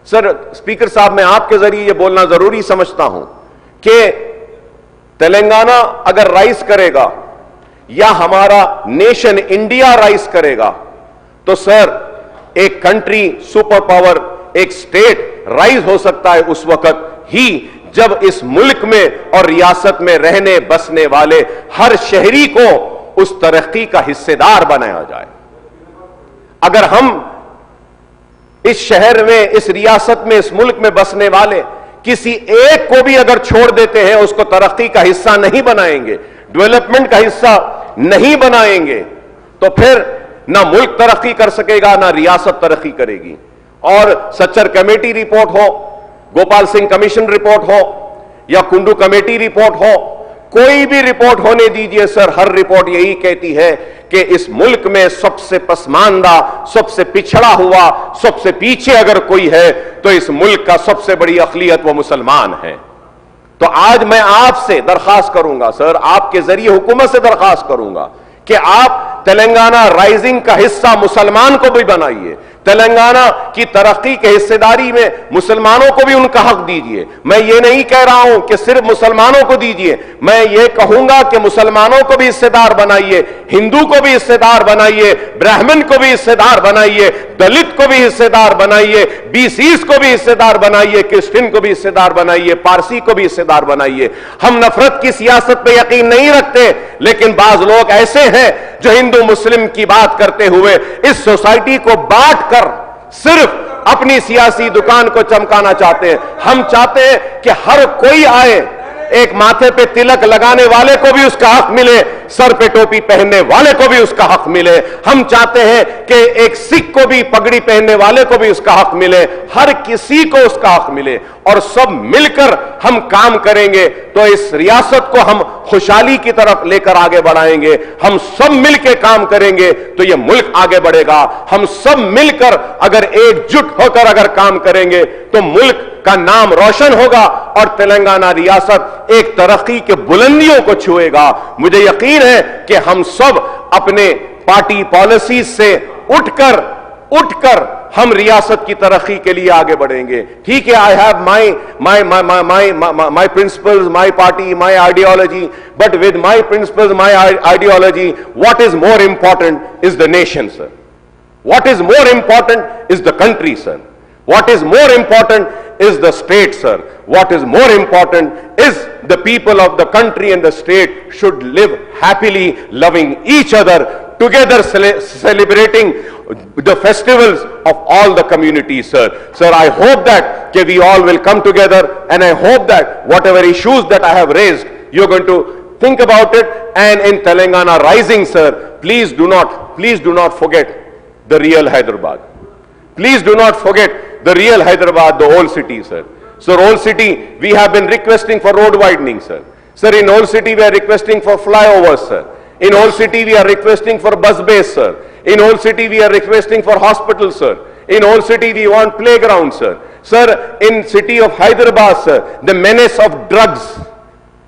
Sir speaker साहब, मैं आपके जरिए यह बोलना जरूरी समझता हूं कि तेलंगाना अगर राइज करेगा या हमारा नेशन इंडिया राइज करेगा तो सर एक कंट्री सुपर पावर, एक स्टेट राइज हो सकता है उस वक्त ही जब इस मुल्क में और रियासत में रहने बसने वाले हर शहरी को उस तरक्की का हिस्सेदार बनाया जाए। अगर हम इस शहर में, इस रियासत में, इस मुल्क में बसने वाले किसी एक को भी अगर छोड़ देते हैं, उसको तरक्की का हिस्सा नहीं बनाएंगे, डेवलपमेंट का हिस्सा नहीं बनाएंगे, तो फिर ना मुल्क तरक्की कर सकेगा, ना रियासत तरक्की करेगी। और सच्चर कमेटी रिपोर्ट हो, गोपाल सिंह कमीशन रिपोर्ट हो या कुंडू कमेटी रिपोर्ट हो, कोई भी रिपोर्ट होने दीजिए सर, हर रिपोर्ट यही कहती है कि इस मुल्क में सबसे पसमानदा, सबसे पिछड़ा हुआ, सबसे पीछे अगर कोई है तो इस मुल्क का सबसे बड़ी अक़लियत वो मुसलमान है। तो आज मैं आपसे दरखास्त करूंगा सर, आपके जरिए हुकूमत से दरखास्त करूंगा कि आप तेलंगाना राइजिंग का हिस्सा मुसलमान को भी बनाइए, तेलंगाना की तरक्की के हिस्सेदारी में मुसलमानों को भी उनका हक दीजिए। मैं ये नहीं कह रहा हूं कि सिर्फ मुसलमानों को दीजिए, मैं ये कहूंगा कि मुसलमानों को भी हिस्सेदार बनाइए, हिंदू को भी हिस्सेदार बनाइए, ब्राह्मण को भी हिस्सेदार बनाइए, दलित को भी हिस्सेदार बनाइए, बीसीस को भी हिस्सेदार बनाइए, क्रिश्चियन को भी हिस्सेदार बनाइए, पारसी को भी हिस्सेदार बनाइए। हम नफरत की सियासत पे यकीन नहीं रखते, लेकिन बाज लोग ऐसे हैं जो हिंदू मुस्लिम की बात करते हुए इस सोसाइटी को बांट कर सिर्फ अपनी सियासी दुकान को चमकाना चाहते हैं। हम चाहते हैं कि हर कोई आए, एक माथे पे तिलक लगाने वाले को भी उसका हक मिले, सर पे टोपी पहनने वाले को भी उसका हक मिले। हम चाहते हैं कि एक सिख को भी पगड़ी पहनने वाले को भी उसका हक मिले, हर किसी को उसका हक मिले, और सब मिलकर हम काम करेंगे तो इस रियासत को हम खुशहाली की तरफ लेकर आगे बढ़ाएंगे। हम सब मिलकर काम करेंगे तो यह मुल्क आगे बढ़ेगा। हम सब मिलकर अगर एकजुट होकर अगर काम करेंगे तो मुल्क का नाम रोशन होगा और तेलंगाना रियासत एक तरक्की के बुलंदियों को छुएगा। मुझे यकीन है कि हम सब अपने पार्टी पॉलिसीज से उठकर हम रियासत की तरक्की के लिए आगे बढ़ेंगे। ठीक है, I have my principles, my party, my ideology, but with my principles, my ideology, what is more important is the nation sir, what is more important is the country sir, what is more important is the state sir, what is more important is the people of the country and the state should live happily, loving each other together, celebrating the festivals of all the communities sir. Sir, I hope that we all will come together, and I hope that whatever issues that I have raised, you're going to think about it. And in Telangana Rising sir, please do not forget the real Hyderabad. Please do not forget the real Hyderabad, the old city, sir. So, old city, we have been requesting for road widening, sir. Sir, in old city, we are requesting for flyovers, sir. In old city, we are requesting for bus base, sir. In old city, we are requesting for hospitals, sir. In old city, we want playgrounds, sir. Sir, in city of Hyderabad, sir, the menace of drugs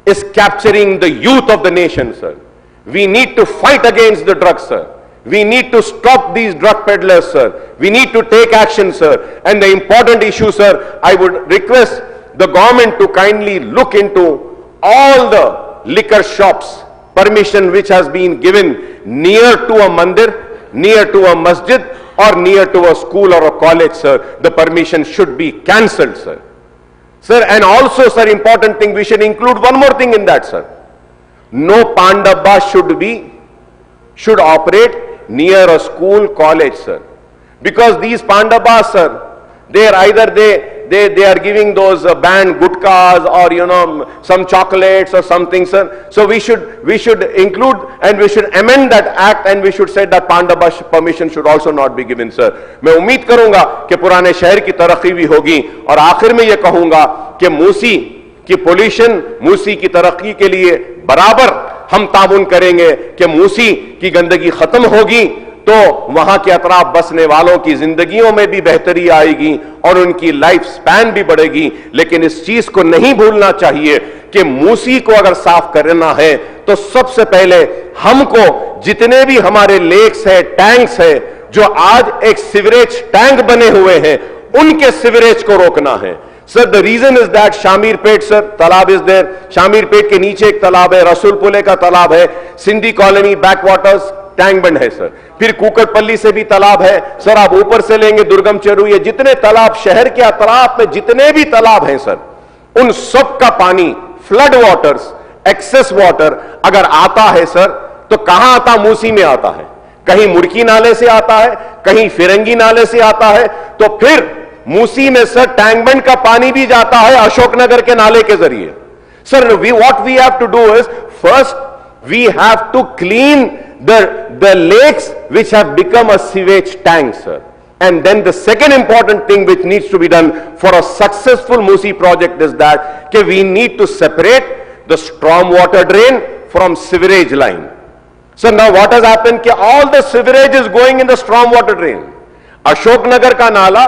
is capturing the youth of the nation, sir. We need to fight against the drugs, sir. We need to stop these drug peddlers, sir. We need to take action, sir. And the important issue, sir, I would request the government to kindly look into all the liquor shops, permission which has been given near to a mandir, near to a masjid, or near to a school or a college, sir. The permission should be cancelled, sir. Sir, and also, sir, important thing, we should include one more thing in that, sir. No pan dabba should operate near a school, college, sir, because these pan dabbas, sir, they are either they are giving those banned gutkas or some chocolates or something, sir. So we should include and we should amend that act, and we should say that pan dabba permission should also not be given, sir. मैं उम्मीद करूंगा कि पुराने शहर की तरक्की भी होगी, और आखिर में ये कहूंगा कि मूसी की पोल्यूशन, मूसी की तरक्की के लिए बराबर हम ताउन करेंगे कि मूसी की गंदगी खत्म होगी तो वहां के अतराफ बसने वालों की जिंदगियों में भी बेहतरी आएगी और उनकी लाइफ स्पैन भी बढ़ेगी। लेकिन इस चीज को नहीं भूलना चाहिए कि मूसी को अगर साफ करना है तो सबसे पहले हमको जितने भी हमारे लेक्स है, टैंक्स है, जो आज एक सीवरेज टैंक बने हुए हैं, उनके सिवरेज को रोकना है। Sir the reason is that Shamirpet sir तालाब इज देयर, शामीरपेट के नीचे एक तालाब है, रसूलपुले का तालाब है, Sindhi colony backwaters tank bund है सर, फिर कुकटपल्ली से भी तालाब है सर, आप ऊपर से लेंगे दुर्गम चेरू, ये जितने तालाब शहर के अतराफ में जितने भी तालाब हैं सर, उन सब का पानी फ्लड वाटर्स, एक्सेस वाटर अगर आता है सर तो कहां आता? मूसी में आता है, कहीं मुड़की नाले से आता है, कहीं फिरंगी नाले से आता है, तो फिर मूसी में सर टैंक बंड का पानी भी जाता है अशोकनगर के नाले के जरिए। Sir what we have to do is first we have to clean the lakes which have become a sewage tank, sir. And then the second important thing which needs to be done for a successful Musi project is that we need to separate the storm water drain from sewerage line. So now what has happened? All the sewerage is going in the storm water drain. Ashok Nagar ka nala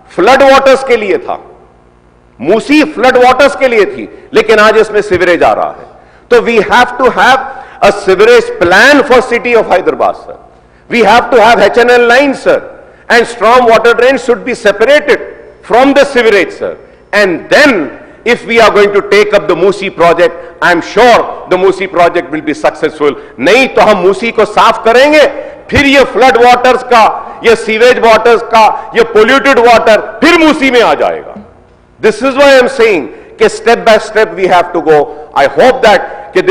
flood waters ke liye tha, Musi flood waters ke liye thi, lekin aaj isme sewerage aa raha hai. So we have to have a sewerage plan for city of Hyderabad, sir. We have to have HNL lines, sir, and storm water drains should be separated from the sewerage, sir. And then if we are going to take up the Musi project, I am sure the Musi project will be successful. नहीं तो हम Musi को साफ करेंगे, फिर ये flood waters का, ये sewage waters का, ये polluted water फिर Musi में आ जाएगा. This is why I am saying कि step by step we have to go. I hope that कि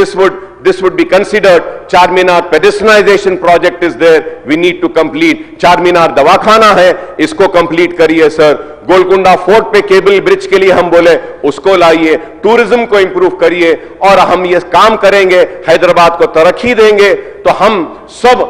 this would be considered. Charminar pedestrianization project is there. We need to complete. Charminar दवाखाना है, इसको complete करिए sir. Golconda fort पे cable bridge के लिए हम बोले उसको लाइए, टूरिज्म को इंप्रूव करिए, और हम ये काम करेंगे, हैदराबाद को तरक्की देंगे, तो हम सब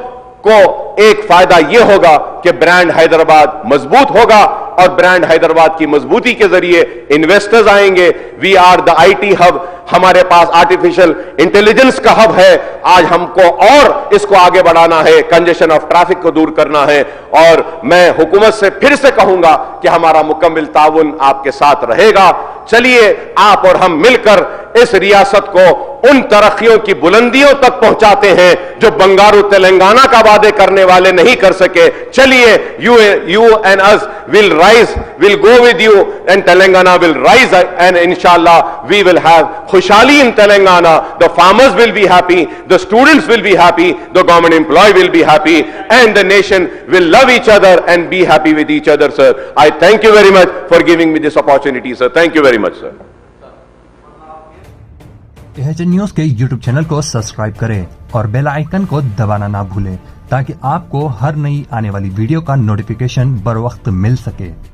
को एक फायदा यह होगा कि ब्रांड हैदराबाद मजबूत होगा, और ब्रांड हैदराबाद की मजबूती के जरिए इन्वेस्टर्स आएंगे. We are the IT hub, हमारे पास आर्टिफिशियल इंटेलिजेंस का हब है. आज हमको और इसको आगे बढ़ाना है, कंजेशन ऑफ ट्रैफिक को दूर करना है, और मैं हुकूमत से फिर से कहूंगा कि हमारा मुकम्मल ताउन आपके साथ रहेगा. चलिए आप और हम मिलकर इस रियासत को उन तरक्कियों की बुलंदियों तक पहुंचाते हैं जो बंगारू तेलंगाना का वादे करने वाले नहीं कर सके. चलिए you and us will rise, will go with you, and Telangana will rise, and inshallah we will have khushhali in Telangana. The farmers will be happy, the students will be happy, the government employee will be happy, and the nation will love each other and be happy with each other, sir. I thank you very much for giving me this opportunity, sir. Thank you very much, sir. HN news के YouTube channel को subscribe करें और bell icon को दबाना ना भूलें, ताकि आपको हर नई आने वाली वीडियो का नोटिफिकेशन बर वक्त मिल सके.